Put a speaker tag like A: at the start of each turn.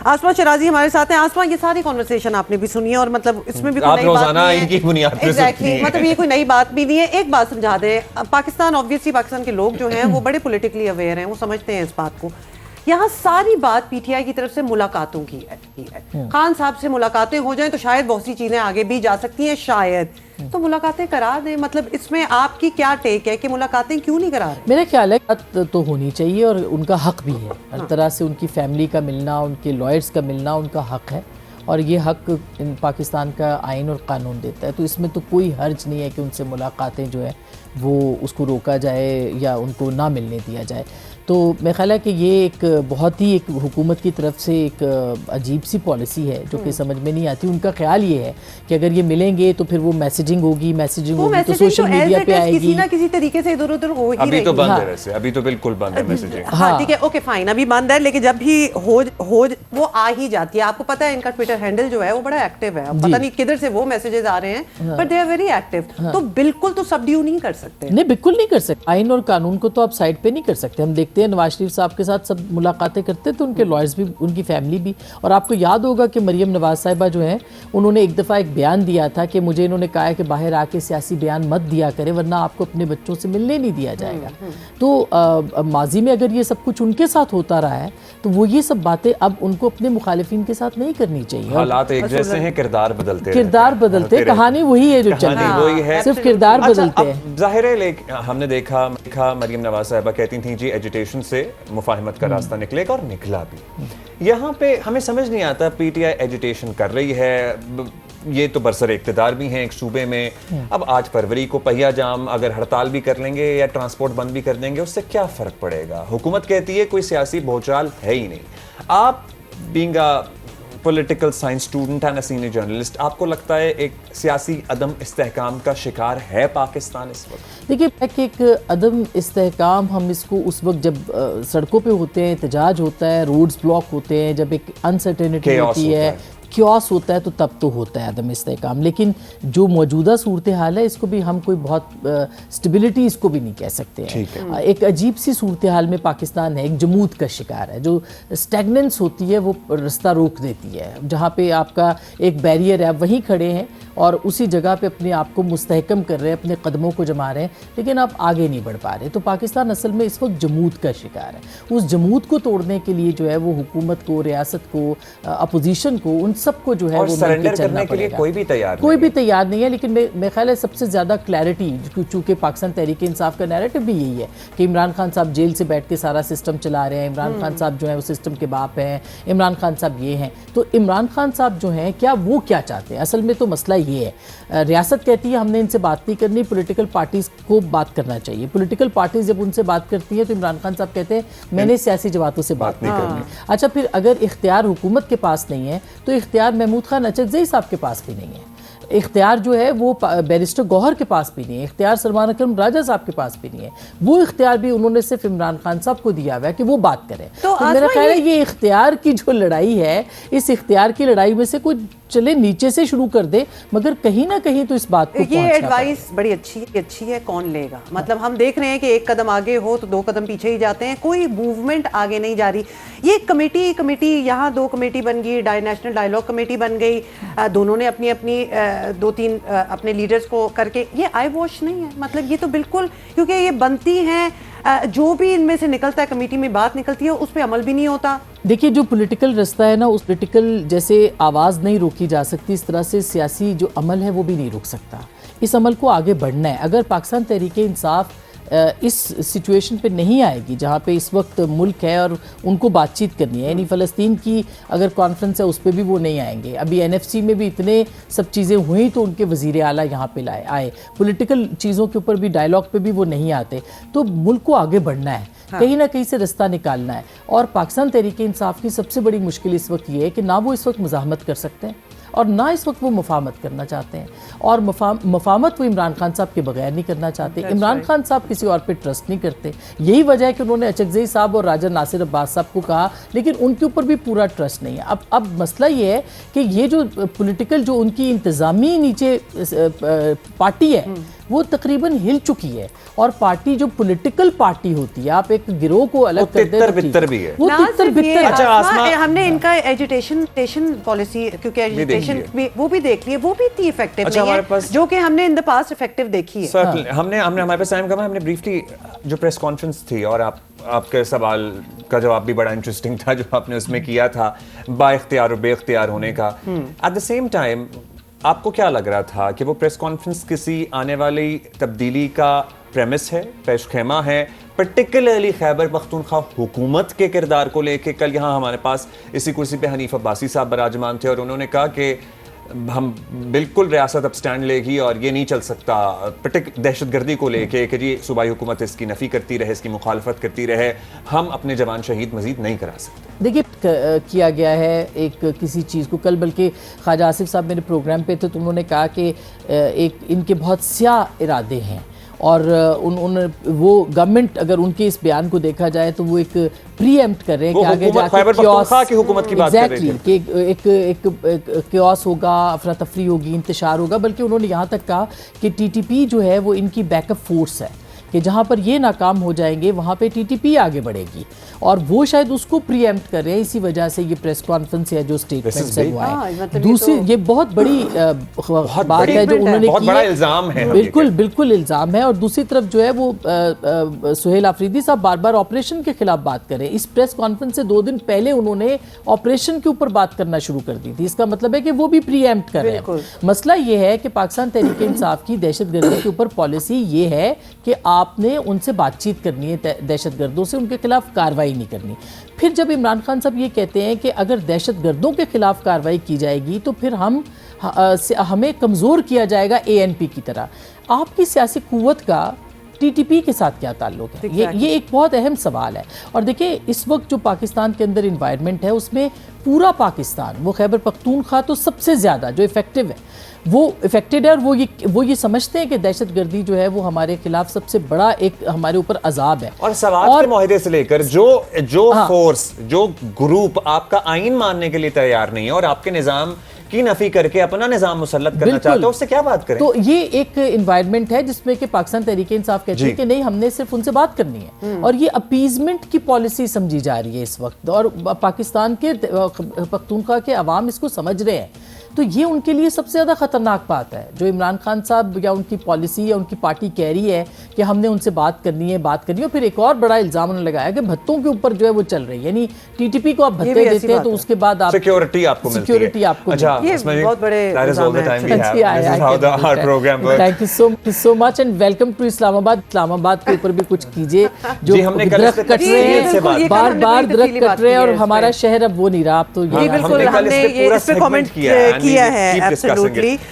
A: आसमा शराजी हमारे साथ हैं। आसमा, ये सारी कॉन्वर्सेशन आपने भी सुनी है और मतलब इसमें भी
B: आप रोजाना इनकी बुनियाद पे
A: एग्जैक्टली मतलब ये कोई नई बात भी नहीं है। एक बात समझा दे, पाकिस्तान ऑब्वियसली पाकिस्तान के लोग जो हैं वो बड़े पॉलिटिकली अवेयर हैं, वो समझते हैं इस बात को। यहाँ सारी बात पीटीआई की तरफ से मुलाकातों की है। खान साहब से मुलाकातें हो जाएं तो शायद बहुत सी चीजें आगे भी जा सकती हैं, शायद तो मुलाकातें करा दें। मतलब इसमें आपकी क्या टेक है कि मुलाकातें क्यों नहीं करा रहे?
C: मेरा ख्याल है बात तो होनी चाहिए और उनका हक भी है। हर तरह से उनकी फैमिली का मिलना, उनके लॉयर्स का मिलना उनका हक है और ये हक पाकिस्तान का आइन और कानून देता है। तो इसमें तो कोई हर्ज नहीं है कि उनसे मुलाकातें जो है वो उसको रोका जाए या उनको ना मिलने दिया जाए। तो मेरा ख्याल है कि ये एक बहुत ही एक हुकूमत की तरफ से एक अजीब सी पॉलिसी है जो कि समझ में नहीं आती। उनका ख्याल ये है कि अगर ये मिलेंगे तो फिर वो मैसेजिंग होगी तो सोशल मीडिया पे आएगी,
A: किसी ना किसी तरीके से इधर उधर हो ही
B: अभी तो बंद
C: हाँ।
B: है वैसे, अभी तो बिल्कुल बंद है मैसेजिंग।
A: हाँ ठीक है, ओके फाइन, अभी बंद है, लेकिन जब भी हो वो आ ही जाती है। आपको पता है इनका ट्विटर हैंडल जो है वो बड़ा एक्टिव है, पता नहीं किधर से वो मैसेजेस आ रहे हैं, but they are very active. तो बिल्कुल तो सबड्यू नहीं कर सकते।
C: नहीं, बिल्कुल नहीं कर सकते। आइन और कानून को तो आप साइड पे नहीं कर सकते। हम देखते हैं नवाज शरीफ साहब के साथ सब मुलाकातें करते तो उनके लॉयर्स भी, उनकी फैमिली भी। और आपको याद होगा कि मरियम नवाज साहिबा जो हैं उन्होंने एक दफ़ा एक बयान दिया था कि मुझे इन्होंने कहा है कि बाहर आके सियासी बयान मत दिया करें वरना आपको अपने बच्चों से मिलने नहीं दिया जाएगा। तो माजी में अगर ये सब कुछ उनके साथ होता रहा है तो वो ये सब बातें अब उनको अपने मुखालिफिन के साथ नहीं करनी चाहिए।
B: हालात एक जैसे हैं, किरदार
C: बदलते कहानी वही है जो चल रही है, सिर्फ किरदार बदलते हैं।
B: जाहिर है हमने देखा मरियम नवाज साहिबा कहती थी जी एजुटेशन से मुफाहमत का रास्ता निकलेगा और निकला भी। यहाँ पे हमें समझ नहीं आता, पीटीआई एजुटेशन कर रही है, ये तो बरसर इक़्तिदार भी हैं एक सूबे में। अब 8 फरवरी को पहिया जाम अगर हड़ताल भी कर लेंगे या ट्रांसपोर्ट बंद भी कर देंगे उससे क्या फ़र्क पड़ेगा? हुकूमत कहती है कोई सियासी भूचाल है ही नहीं। आप being a political science student and a senior journalist, आपको लगता है एक सियासी अदम इस्तेहकाम का शिकार है पाकिस्तान इस वक्त?
C: देखिए, एक अदम इस्तेहकाम हम इसको उस वक्त जब सड़कों पे होते हैं, एहतजाज होता है, रोड्स ब्लॉक होते हैं, जब एक अनसर्टेनिटी होती है, क्योस होता है, तो तब तो होता है अदम इस्तेहकाम। लेकिन जो मौजूदा सूरत हाल है इसको भी हम कोई बहुत स्टेबिलिटी इसको भी नहीं कह सकते हैं। एक अजीब सी सूरत हाल में पाकिस्तान है, एक जमूद का शिकार है। जो स्टैगनेंस होती है वो रास्ता रोक देती है। जहाँ पे आपका एक बैरियर है, आप वहीं खड़े हैं और उसी जगह पे अपने आप को मुस्तहकम कर रहे हैं, अपने कदमों को जमा रहे हैं, लेकिन आप आगे नहीं बढ़ पा रहे। तो पाकिस्तान असल में इस वक्त जमूद का शिकार है। उस जमूद को तोड़ने के लिए जो है वो हुकूमत को, रियासत को, अपोजिशन को, उन सबको जो है वो
B: सरेंडर करने के लिए कोई भी तैयार
C: नहीं है। लेकिन मेरे ख्याल है सबसे ज़्यादा क्लैरिटी, चूँकि पाकिस्तान तहरीक इंसाफ का नैरेटिव भी यही है कि इमरान खान साहब जेल से बैठ के सारा सिस्टम चला रहे हैं, इमरान खान साहब जो है वो सिस्टम के बाप हैं, इमरान खान साहब ये हैं। तो इमरान खान साहब जो हैं वो क्या चाहते हैं? असल में तो मसला ये है, रियासत कहती है हमने इनसे बात नहीं करनी, पॉलिटिकल पार्टीज़ को बात करना चाहिए। पॉलिटिकल पार्टीज़ जब उनसे बात करती हैं तो इमरान खान साहब कहते हैं मैंने सियासी जमातों से बात नहीं करनी। अच्छा, फिर अगर इख्तियार हुकूमत के पास नहीं है तो इख्तियार महमूद खान अचकज़ई साहब के पास भी नहीं है, इख्तियार जो है वो बैरिस्टर गौहर के पास भी नहीं है, इख्तियार सलमान अकरम राजा साहब के पास भी नहीं है। वो इख्तियार भी उन्होंने सिर्फ इमरान खान साहब को दिया हुआ है कि वो बात करें। तो मेरा ख्याल है ये इख्तियार की जो लड़ाई है, इस इख्तियार की लड़ाई में से कोई चले नीचे से शुरू कर दे, मगर कहीं ना कहीं तो इस बात को
A: ये एडवाइस बड़ी अच्छी है, कौन लेगा? मतलब हम देख रहे हैं कि एक कदम आगे हो तो 2 कदम पीछे ही जाते हैं, कोई मूवमेंट आगे नहीं जा रही। ये कमेटी यहाँ 2 कमेटी बन गई, नेशनल डायलॉग कमेटी बन गई, दोनों ने अपनी 2-3 अपने लीडर्स को करके, ये आई वॉश नहीं है। मतलब ये तो बिल्कुल, क्योंकि ये बनती हैं, जो भी इनमें से निकलता है, कमेटी में बात निकलती है, उस पर अमल भी नहीं होता।
C: देखिए, जो पॉलिटिकल रास्ता है ना, उस पॉलिटिकल जैसे आवाज़ नहीं रोकी जा सकती, इस तरह से सियासी जो अमल है वो भी नहीं रुक सकता। इस अमल को आगे बढ़ना है। अगर पाकिस्तान तहरीक इंसाफ इस सिचुएशन पे नहीं आएगी जहाँ पे इस वक्त मुल्क है और उनको बातचीत करनी है, यानी फ़लस्तीन की अगर कॉन्फ्रेंस है उस पर भी वो नहीं आएंगे। अभी NFC में भी इतने सब चीज़ें हुई तो उनके वज़ीर आला यहाँ पे आए, पॉलिटिकल चीज़ों के ऊपर भी, डायलॉग पे भी वो नहीं आते। तो मुल्क को आगे बढ़ना है, कहीं ना कहीं से रास्ता निकालना है। और पाकिस्तान तहरीक इंसाफ की सबसे बड़ी मुश्किल इस वक्त ये है कि ना वो इस वक्त मुज़ाहमत कर सकते हैं और ना इस वक्त वो मुफाहमत करना चाहते हैं। और मुफाहमत वो इमरान खान साहब के बगैर नहीं करना चाहते। इमरान खान साहब किसी और पे ट्रस्ट नहीं करते। यही वजह है कि उन्होंने अचकज़ई साहब और राजा नासिर अब्बास साहब को कहा, लेकिन उनके ऊपर भी पूरा ट्रस्ट नहीं है। अब मसला ये है कि ये जो पॉलिटिकल जो उनकी इंतज़ामी नीचे पार्टी है वो तकरीबन हिल चुकी है। और पार्टी जो पॉलिटिकल पार्टी होती है, आप एक गिरोह को अलग कर दें,
B: तितर बितर भी है।
C: वो
A: ना
C: तितर
A: सिर्फ ये,
C: बितर।
B: अच्छा, आसमा-
A: हमने इनका एजुटेशन पॉलिसी, क्योंकि एजुटेशन वो भी देख लिए, वो भी इतनी इफेक्टिव
B: अच्छा,
A: नहीं
B: हमारे
A: है
B: पास-
A: जो कि हमने इन द पास्ट इफेक्टिव देखी है।
B: Certainly. हमने हमारे पास टाइम कम है, हमने ब्रीफली जो प्रेस कॉन्फ्रेंस थी और आपके सवाल का जवाब भी बड़ा इंटरेस्टिंग था जो आपने उसमें किया था, बाइख्तियार और बेख्तियार होने का। एट द सेम टाइम आपको क्या लग रहा था कि वो प्रेस कॉन्फ्रेंस किसी आने वाली तब्दीली का प्रेमिस है, पेशखेमा है, पर्टिकुलरली खैबर पख्तूनख्वा हुकूमत के किरदार को लेके? कल यहाँ हमारे पास इसी कुर्सी पे हनीफ अब्बासी साहब बराजमान थे और उन्होंने कहा कि हम बिल्कुल रियासत अब स्टैंड लेगी और ये नहीं चल सकता दहशतगर्दी को लेके कि जी सूबाई हुकूमत इसकी नफ़ी करती रहे, इसकी मुखालफत करती रहे, हम अपने जवान शहीद मजीद नहीं करा सकते।
C: देखिए, किया गया है एक किसी चीज़ को, कल बल्कि ख्वाजा आसिफ साहब मेरे प्रोग्राम पे थे तो उन्होंने कहा कि एक इनके बहुत स्याह इरादे हैं और वो गवर्नमेंट, अगर उनके इस बयान को देखा जाए तो वो एक प्रीएम्प्ट कर रहे हैं कि आगे जाके
B: की हुकूमत की बात कर रहे थे
C: कि एक क्योस होगा, अफरा तफरी होगी, इंतशार होगा। बल्कि उन्होंने यहाँ तक कहा कि टीटीपी जो है वो इनकी बैकअप फोर्स है, कि जहाँ पर ये नाकाम हो जाएंगे वहाँ पे टीटीपी आगे बढ़ेगी और वो शायद उसको प्रीएम्प्ट कर रहे हैं। इसी वजह से ये प्रेस कॉन्फ्रेंस या जो स्टेटमेंट है वो आए। दूसरी ये बहुत बड़ी बात है जो उन्होंने
B: बहुत
C: की
B: बड़ा
C: है,
B: इल्जाम है।
C: बिल्कुल इल्जाम है। और दूसरी तरफ जो है वो सुहेल आफरीदी साहब बार बार ऑपरेशन के खिलाफ बात कर रहे हैं। इस प्रेस कॉन्फ्रेंस से 2 दिन पहले उन्होंने ऑपरेशन के ऊपर बात करना शुरू कर दी थी। इसका मतलब है कि वो भी प्रीएम्प्ट कर रहे हैं। मसला ये है कि पाकिस्तान तहरीक इंसाफ की दहशतगर्दी के ऊपर पॉलिसी ये है कि आपने उनसे बातचीत करनी है, दहशतगर्दों से, उनके खिलाफ कार्रवाई नहीं करनी। फिर जब इमरान खान साहब ये कहते हैं कि अगर दहशतगर्दों के खिलाफ कार्रवाई की जाएगी तो फिर हमें कमज़ोर किया जाएगा एएनपी की तरह। आपकी सियासी कुव्वत का टीटीपी के साथ क्या ताल्लुक है? ये एक बहुत अहम सवाल है। और देखिए, इस वक्त जो पाकिस्तान के अंदर इन्वायरमेंट है उसमें पूरा पाकिस्तान, वो खैबर पख्तूनख्वा तो सबसे ज़्यादा जो इफेक्टिव है, वो इफेक्टेड है। और वो ये समझते हैं कि दहशतगर्दी जो है वो हमारे खिलाफ सबसे बड़ा एक हमारे ऊपर अजाब है।
B: और सवाल के मुआहदे से लेकर जो फोर्स, जो ग्रुप आपका आइन मानने के लिए तैयार नहीं है और आपके निजाम की नफी करके अपना निजाम मुसल्लत करना चाहता है, उससे क्या बात करें?
C: तो ये एक इन्वायरमेंट है जिसमें कि पाकिस्तान तहरीक इंसाफ कहते हैं कि नहीं, हमने सिर्फ उनसे बात करनी है। और ये अपीजमेंट की पॉलिसी समझी जा रही है इस वक्त, और पाकिस्तान के पख्तूनख्वा के अवाम इसको समझ रहे हैं। तो ये उनके लिए सबसे ज़्यादा ख़तरनाक बात है जो इमरान खान साहब या उनकी पॉलिसी या उनकी पार्टी कह रही है कि हमने उनसे बात करनी है। और फिर एक और बड़ा इल्ज़ाम उन्होंने लगाया कि भत्तों के ऊपर जो है वो चल रही है, यानी टीटीपी को आप भत्ते देते हैं तो उसके बाद आप
B: सिक्योरिटी आपको मिलती है।
A: ये बहुत बड़े
C: thank you so much and welcome to Islamabad. Islamabad के ऊपर भी कुछ कीजिए, जो दरख्त कट रहे हैं, बार दरख्त कट रहे हैं और हमारा शहर अब वो नहीं रहा। अब तो
A: बिल्कुल हमने ये इस पे कमेंट किया है एब्सोल्युटली।